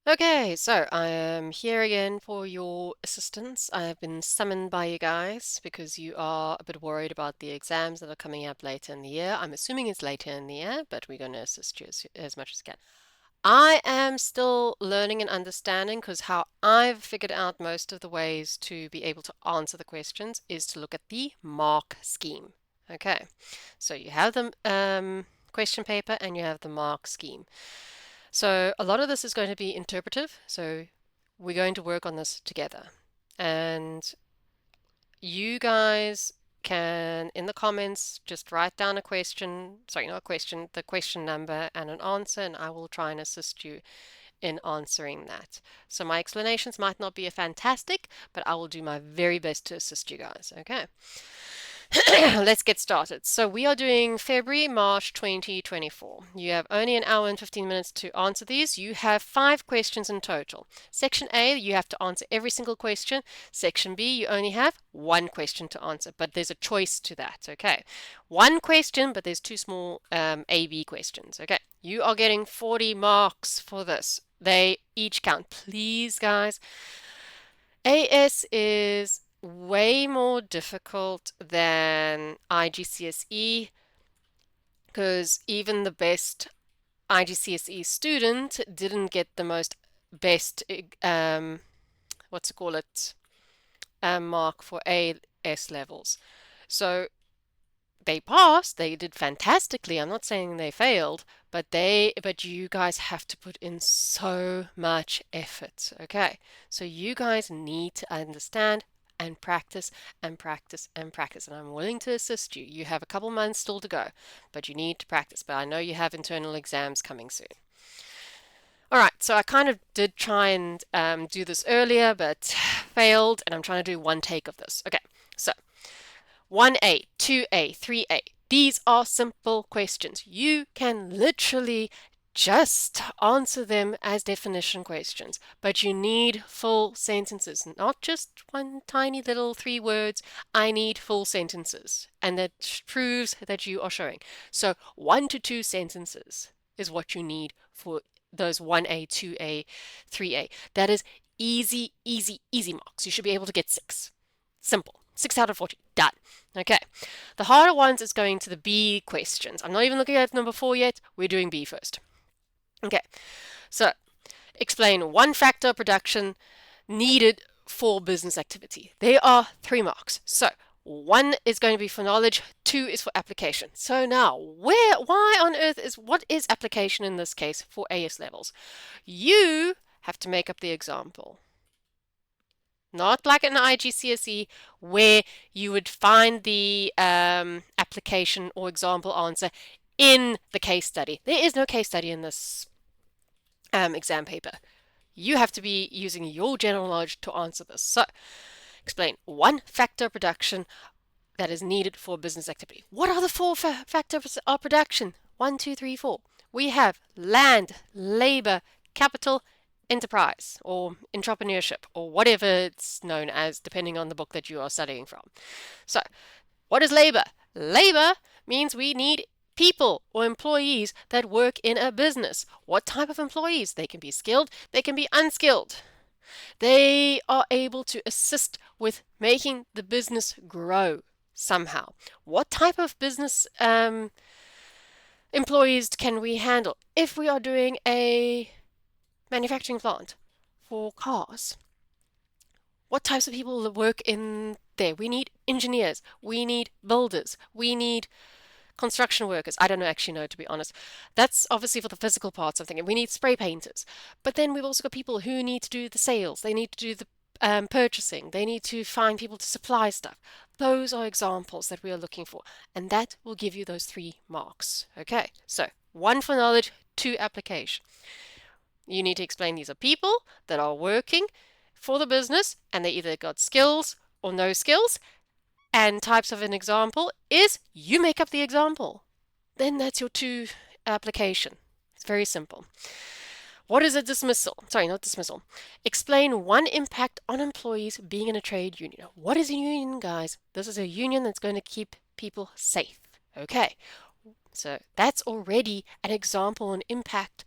Okay, so I am here again for your assistance. I have been summoned by you guys because you are a bit worried about the exams that are coming up later in the year. I'm assuming it's later in the year, but we're going to assist you as much as we can. I am still learning and understanding because how I've figured out most of the ways to be able to answer the questions is to look at the mark scheme. Okay, so you have the question paper and you have the mark scheme. So a lot of this is going to be interpretive. So we're going to work on this together. And you guys can, in the comments, just write down a question, sorry, not a question, the question number and an answer, and I will try and assist you in answering that. So my explanations might not be fantastic, but I will do my very best to assist you guys, okay? Let's get started. So we are doing February, March 2024. You have only an hour and 15 minutes to answer these. You have 5 questions in total. Section A, you have to answer every single question. Section B, you only have 1 question to answer, but there's a choice to that, okay? 1 question, but there's 2 small A-B questions, okay? You are getting 40 marks for this. They each count. Please, guys. AS is way more difficult than IGCSE because even the best IGCSE student didn't get the most best what's it call it mark for AS levels. So they passed, they did fantastically. I'm not saying they failed, but you guys have to put in so much effort, okay? So you guys need to understand and practice and practice and practice. And I'm willing to assist you. You have a couple months still to go, but you need to practice. But I know you have internal exams coming soon. All right, so I kind of did try and do this earlier, but failed, and I'm trying to do one take of this. Okay, so 1A, 2A, 3A. These are simple questions. You can literally just answer them as definition questions, but you need full sentences, not just one tiny little 3 words. I need full sentences, and that proves that you are showing. So 1 to 2 sentences is what you need for those 1A, 2A, 3A. That is easy, easy, easy marks. You should be able to get 6. Simple. 6 out of 40. Done. Okay. The harder ones is going to the B questions. I'm not even looking at number 4 yet. We're doing B first. Okay. So, explain 1 factor of production needed for business activity. There are 3 marks. So, 1 is going to be for knowledge, 2 is for application. So now, why on earth what is application in this case for AS levels? You have to make up the example. Not like an IGCSE where you would find the application or example answer in the case study. There is no case study in this exam paper. You have to be using your general knowledge to answer this. So, explain 1 factor of production that is needed for business activity. What are the 4 factors of production? 1, 2, 3, 4. We have land, labor, capital, enterprise or entrepreneurship or whatever it's known as depending on the book that you are studying from. So, what is labor? Labor means we need people or employees that work in a business. What type of employees? They can be skilled, they can be unskilled. They are able to assist with making the business grow somehow. What type of business employees can we handle? If we are doing a manufacturing plant for cars, what types of people work in there? We need engineers, we need builders, we need construction workers. I don't actually know, to be honest. That's obviously for the physical parts of things. We need spray painters. But then we've also got people who need to do the sales. They need to do the purchasing. They need to find people to supply stuff. Those are examples that we are looking for. And that will give you those 3 marks. Okay, so 1 for knowledge, 2 application. You need to explain these are people that are working for the business and they either got skills or no skills. And types of an example is you make up the example. Then that's your 2 application. It's very simple. What is a dismissal? Sorry, not dismissal. Explain 1 impact on employees being in a trade union. What is a union, guys? This is a union that's going to keep people safe. Okay, so that's already an example, an impact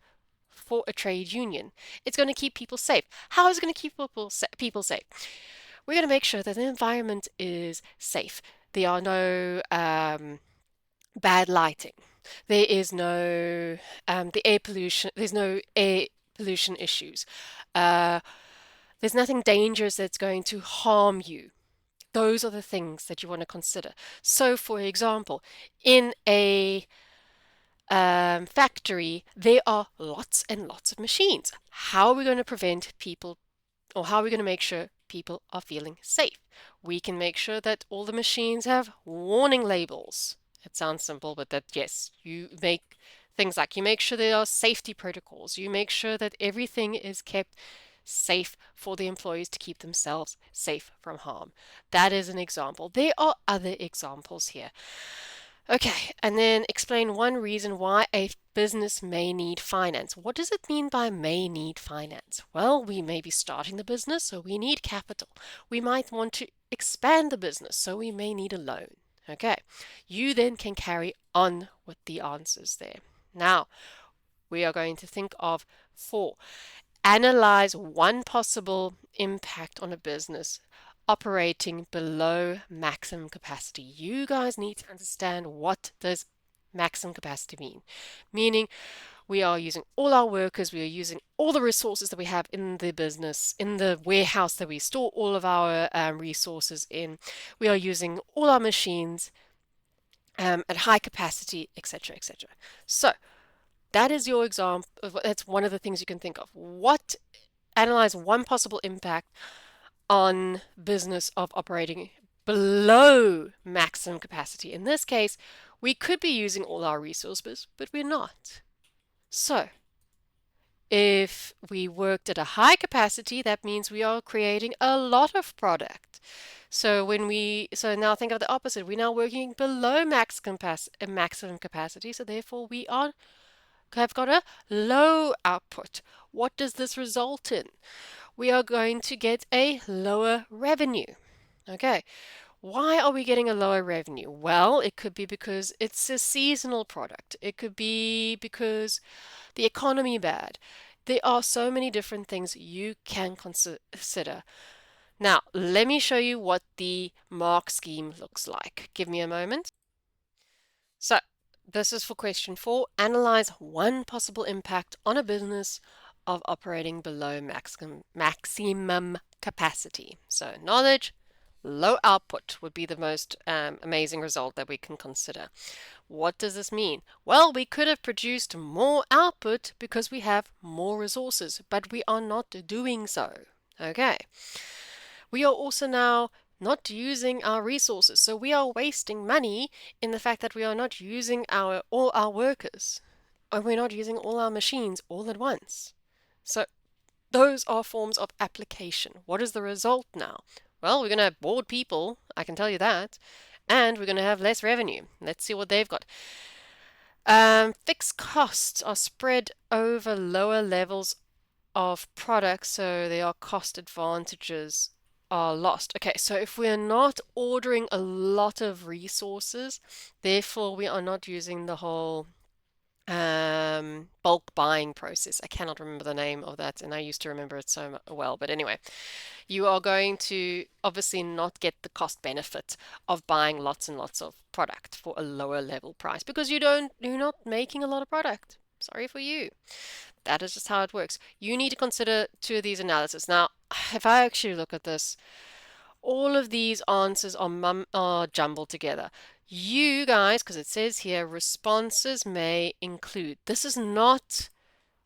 for a trade union. It's going to keep people safe. How is it going to keep people safe? We're going to make sure that the environment is safe. There are no bad lighting. There is no the air pollution. There's no air pollution issues. Uh, there's nothing dangerous that's going to harm you. Those are the things that you want to consider. So, for example, in a factory, there are lots and lots of machines. How are we going to prevent people, or how are we going to make sure people are feeling safe? We can make sure that all the machines have warning labels. It sounds simple, but that, yes, you make things like you make sure there are safety protocols. You make sure that everything is kept safe for the employees to keep themselves safe from harm. That is an example. There are other examples here. Okay, and then explain one reason why a business may need finance. What does it mean by may need finance? Well, we may be starting the business, so we need capital. We might want to expand the business, so we may need a loan. Okay, you then can carry on with the answers there. Now, we are going to think of 4. Analyze one possible impact on a business operating below maximum capacity. You guys need to understand, what does maximum capacity mean? Meaning we are using all our workers, we are using all the resources that we have in the business, in the warehouse that we store all of our resources in. We are using all our machines at high capacity, etc., etc. So that is your example. That's one of the things you can think of. Analyze one possible impact on business of operating below maximum capacity. In this case, we could be using all our resources, but we're not. So if we worked at a high capacity, that means we are creating a lot of product. So now think of the opposite. We're now working below maximum capacity, so therefore we have got a low output. What does this result in? We are going to get a lower revenue. Okay, why are we getting a lower revenue? Well, it could be because it's a seasonal product. It could be because the economy bad. There are so many different things you can consider. Now, let me show you what the mark scheme looks like. Give me a moment. So, this is for question 4. Analyze one possible impact on a business of operating below maximum capacity. So, knowledge, low output would be the most amazing result that we can consider. What does this mean? Well, we could have produced more output because we have more resources, but we are not doing so. Okay. We are also now not using our resources. So we are wasting money in the fact that we are not using all our workers, and we're not using all our machines all at once. So those are forms of application. What is the result now? Well, we're going to have bored people, I can tell you that, and we're going to have less revenue. Let's see what they've got. Fixed costs are spread over lower levels of products, so there are cost advantages are lost. Okay, so if we're not ordering a lot of resources, therefore we are not using the whole bulk buying process. I cannot remember the name of that, and I used to remember it so well. But anyway, you are going to obviously not get the cost benefit of buying lots and lots of product for a lower level price because you're not making a lot of product. Sorry for you. That is just how it works. You need to consider 2 of these analyses. Now, if I actually look at this, all of these answers are jumbled together. You guys, because it says here, responses may include. This is not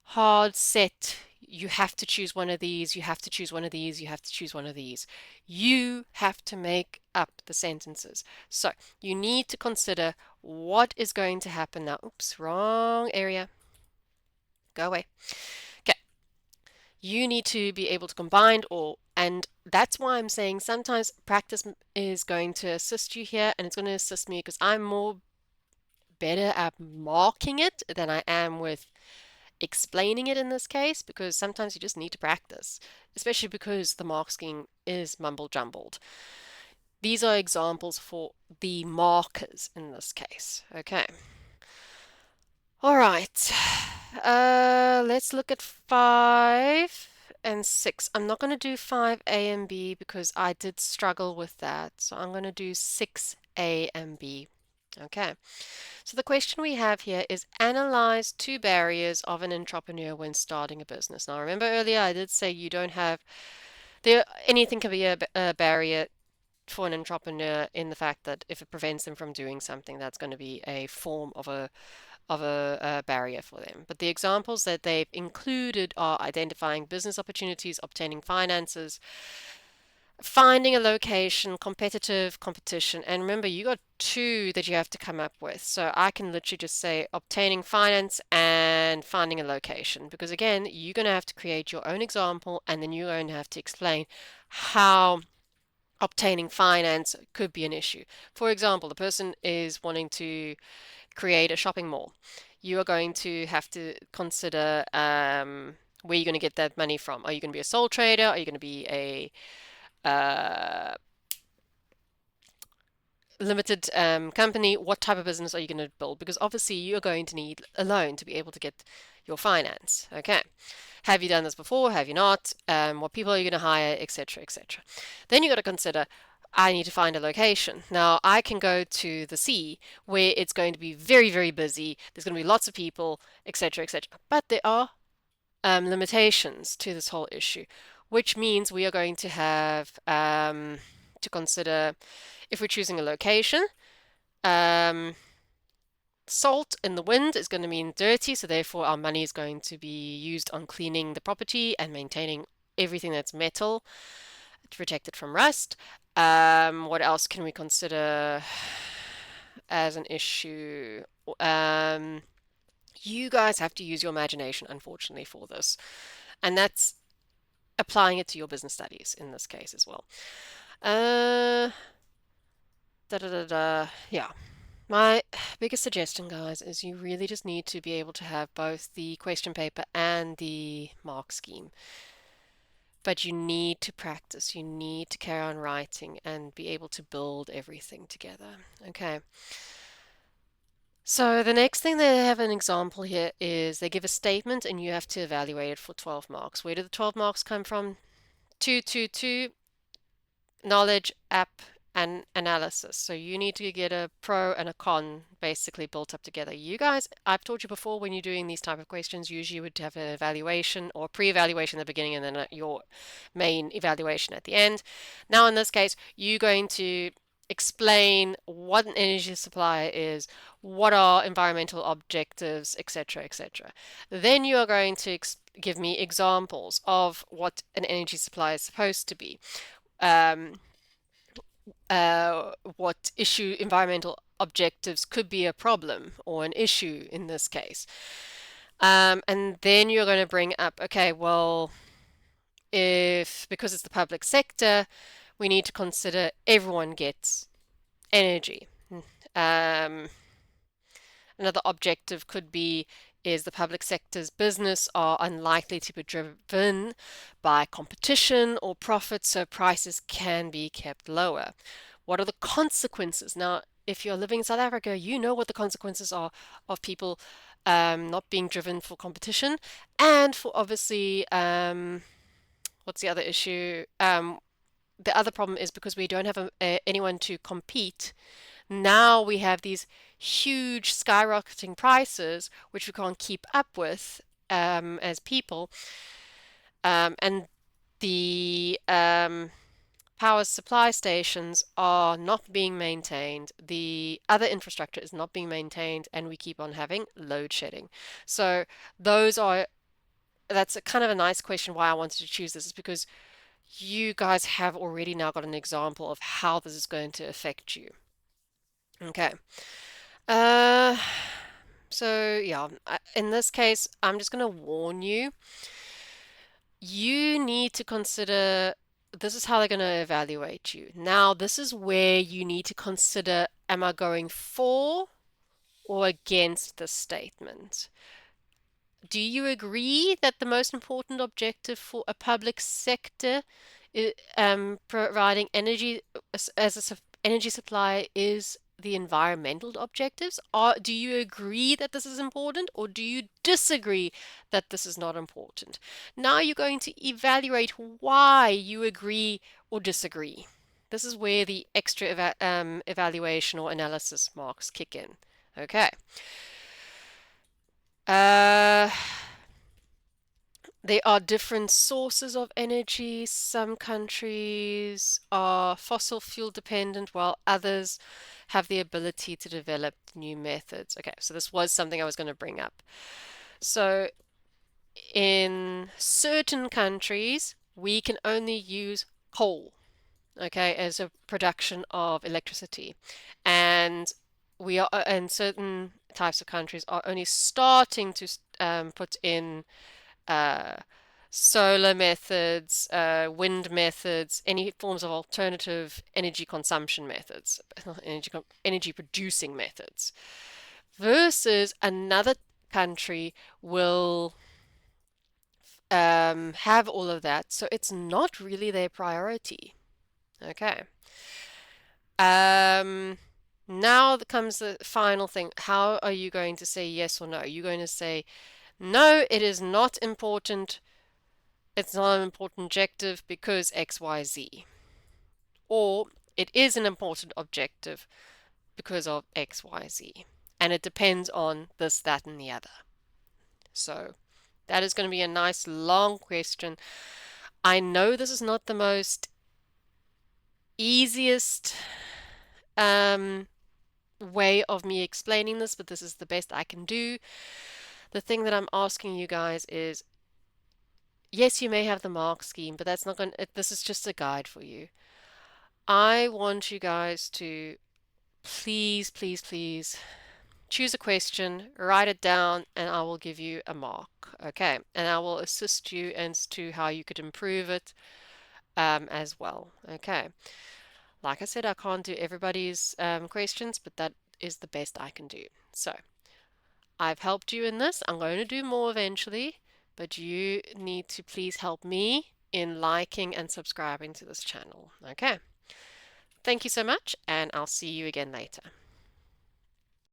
hard set. You have to choose one of these, you have to choose one of these, you have to choose one of these. You have to make up the sentences. So you need to consider what is going to happen now. Oops, wrong area. Go away. Okay. You need to be able to combine all, and that's why I'm saying sometimes practice is going to assist you here, and it's going to assist me because I'm more better at marking it than I am with explaining it in this case, because sometimes you just need to practice, especially because the mark scheme is mumble jumbled. These are examples for the markers in this case. Okay. All right. Let's look at 5 and 6. I'm not going to do 5A and B because I did struggle with that. So I'm going to do 6A and B. Okay. So the question we have here is analyze two barriers of an entrepreneur when starting a business. Now, remember earlier I did say you don't have anything can be a barrier for an entrepreneur in the fact that if it prevents them from doing something, that's going to be a form of a barrier for them. But the examples that they've included are identifying business opportunities, obtaining finances, finding a location, competitive competition. And remember, you got two that you have to come up with. So I can literally just say obtaining finance and finding a location. Because again, you're going to have to create your own example and then you're going to have to explain how obtaining finance could be an issue. For example, the person is wanting to create a shopping mall. You are going to have to consider where you're going to get that money from. Are you going to be a sole trader? Are you going to be a uh, limited company? What type of business are you going to build? Because obviously you're going to need a loan to be able to get your finance. Okay. Have you done this before? Have you not? What people are you going to hire, etc., etc. Then you got to consider I need to find a location. Now, I can go to the sea where it's going to be very, very busy. There's going to be lots of people, etc., etc. But there are limitations to this whole issue, which means we are going to have to consider if we're choosing a location. Um, Salt in the wind is going to mean dirty, so therefore our money is going to be used on cleaning the property and maintaining everything that's metal to protect it from rust. What else can we consider as an issue? Um, you guys have to use your imagination, unfortunately, for this, and that's applying it to your business studies in this case as well. Uh, da da da da. Yeah. My biggest suggestion, guys, is you really just need to be able to have both the question paper and the mark scheme. But you need to practice. You need to carry on writing and be able to build everything together. Okay. So the next thing they have an example here is they give a statement and you have to evaluate it for 12 marks. Where do the 12 marks come from? 222 knowledge, app, and analysis. So you need to get a pro and a con basically built up together. You guys, I've taught you before when you're doing these type of questions, usually you would have an evaluation or pre-evaluation at the beginning and then your main evaluation at the end. Now in this case, you're going to explain what an energy supplier is, what are environmental objectives, etc., etc. Then you are going to give me examples of what an energy supply is supposed to be. Um, what environmental objectives could be a problem or an issue in this case. And then you're going to bring up, okay, well, if because it's the public sector, we need to consider everyone gets energy. Um, Another objective could be is the public sector's business are unlikely to be driven by competition or profit, so prices can be kept lower. What are the consequences? Now, if you're living in South Africa, you know what the consequences are of people not being driven for competition and for obviously, what's the other issue? The other problem is because we don't have anyone to compete. Now we have these huge skyrocketing prices, which we can't keep up with as people, and the power supply stations are not being maintained. The other infrastructure is not being maintained, and we keep on having load shedding. So that's a kind of a nice question why I wanted to choose this is because you guys have already now got an example of how this is going to affect you. Okay. Uh, so yeah, in this case, I'm just going to warn you. You need to consider this is how they're going to evaluate you. Now, this is where you need to consider, am I going for or against the statement? Do you agree that the most important objective for a public sector providing energy as an energy supply is the environmental objectives? Do you agree that this is important, or do you disagree that this is not important? Now you're going to evaluate why you agree or disagree. This is where the extra evaluation or analysis marks kick in. Okay. Uh, There are different sources of energy. Some countries are fossil fuel dependent, while others have the ability to develop new methods. Okay, so this was something I was going to bring up. So, in certain countries, we can only use coal, okay, as a production of electricity. And and certain types of countries are only starting to put in uh, solar methods, wind methods, any forms of alternative energy consumption methods, energy producing methods, versus another country will have all of that, so it's not really their priority. Okay. Um, Now comes the final thing. How are you going to say yes or no? Are you going to say, no, it is not important. It's not an important objective because XYZ. Or it is an important objective because of XYZ. And it depends on this, that, and the other. So that is going to be a nice long question. I know this is not the most easiest um, way of me explaining this, but this is the best I can do. The thing that I'm asking you guys is, yes, you may have the mark scheme, but that's not going to, this is just a guide for you. I want you guys to please, please, please choose a question, write it down, and I will give you a mark. Okay, and I will assist you as to how you could improve it as well. Okay, like I said, I can't do everybody's questions, but that is the best I can do. So I've helped you in this. I'm going to do more eventually, but you need to please help me in liking and subscribing to this channel. Okay. Thank you so much, and I'll see you again later.